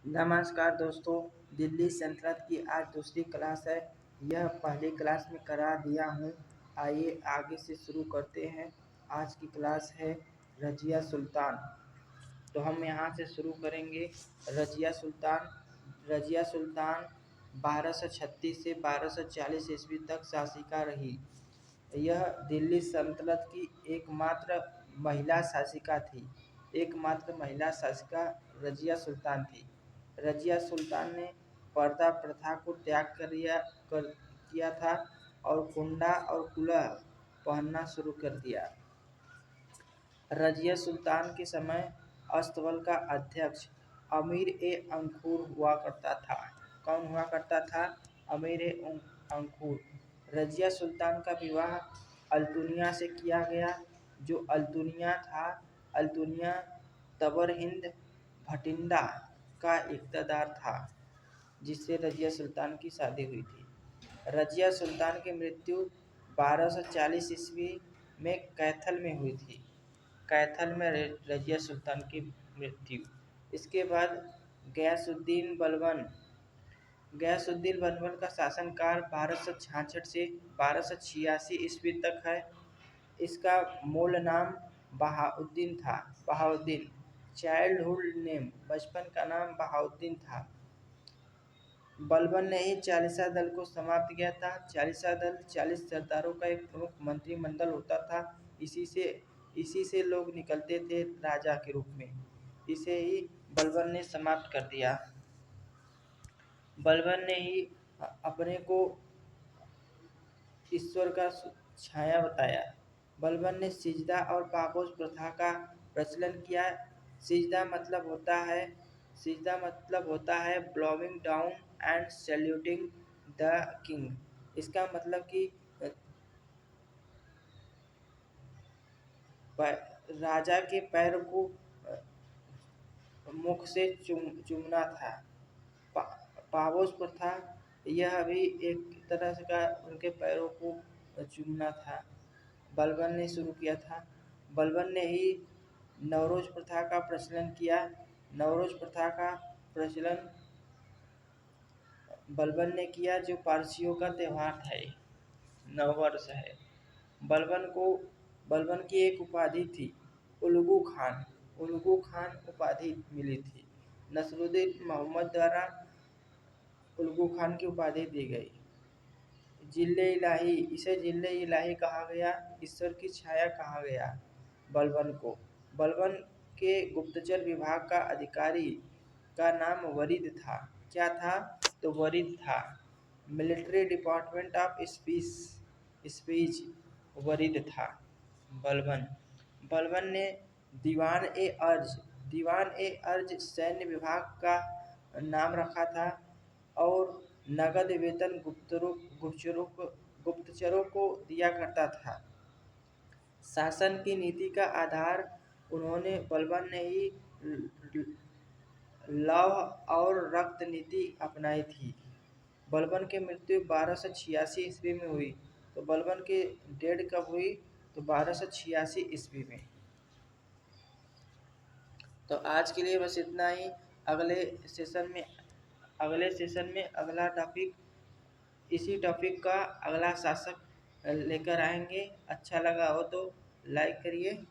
नमस्कार दोस्तों। दिल्ली सल्तनत की आज दूसरी क्लास है। यह पहली क्लास में करा दिया हूँ। आइए आगे से शुरू करते हैं। आज की क्लास है रजिया सुल्तान। तो हम यहाँ से शुरू करेंगे। रजिया सुल्तान 1236 से 1240 ईस्वी तक शासिका रही। यह दिल्ली सल्तनत की एकमात्र महिला शासिका रजिया सुल्तान थी। रजिया सुल्तान ने पर्दा प्रथा को त्याग किया था और कुंडा और कुलह पहनना शुरू कर दिया। रजिया सुल्तान के समय अस्तबल का अध्यक्ष अमीर-ए-अंखूर हुआ करता था। कौन हुआ करता था? अमीर-ए-अंखूर। रजिया सुल्तान का विवाह अल्तुनिया से किया गया। जो अल्तुनिया तबरहिंद भटिंडा का इक़्तिदार था, जिससे रजिया सुल्तान की शादी हुई थी। रजिया सुल्तान की मृत्यु 1240 ईस्वी में कैथल में हुई थी। कैथल में रजिया सुल्तान की मृत्यु। इसके बाद गयासुद्दीन बलबन का शासनकाल 1266 से 1286 ईस्वी तक है। इसका मूल नाम बहाउद्दीन था। चाइल्डहुड नेम, बचपन का नाम बहाउद्दीन था। बलबन ने ही चालीसा दल को समाप्त किया था। चालीसा दल 40 सरदारों का एक प्रमुख मंत्रिमंडल होता था। इसी से लोग निकलते थे राजा के रूप में। इसे ही बलबन ने समाप्त कर दिया। बलबन ने ही अपने को ईश्वर का छाया बताया। बलबन ने सिजदा और पापोश प्रथा का प्रचलन किया। सिजदा मतलब होता है bowing down and saluting the king. इसका मतलब कि राजा के पैर को मुख से चूमना था। पापोश प्रथा, यह भी एक तरह का उनके पैरों को चूमना था। बलबन ने शुरू किया था। बलबन ने ही नवरोज प्रथा का प्रचलन किया। नवरोज प्रथा का प्रचलन बलबन ने किया, जो पारसियों का त्यौहार है, नववर्ष है। बलबन की एक उपाधि थी उलगू खान उपाधि मिली थी। नसरुद्दीन मोहम्मद द्वारा उलगू खान की उपाधि दी गई। इसे जिल्ले इलाही कहा गया। ईश्वर की छाया कहा गया बलबन को। बलबन के गुप्तचर विभाग का अधिकारी का नाम वरीद था। क्या था? तो वरीद था। मिलिट्री डिपार्टमेंट ऑफ स्पीच वरीद था बलबन ने दीवान-ए-अर्ज सैन्य विभाग का नाम रखा था और नगद वेतन गुप्तचरों को दिया करता था। शासन की नीति का आधार बलबन ने ही लौह और रक्त नीति अपनाई थी। बलबन की मृत्यु 1286 ईस्वी में हुई। तो बलबन की डेथ कब हुई? तो 1286 ईस्वी में। तो आज के लिए बस इतना ही। अगले सेशन में अगला टॉपिक, इसी टॉपिक का अगला शासक लेकर आएंगे। अच्छा लगा हो तो लाइक करिए।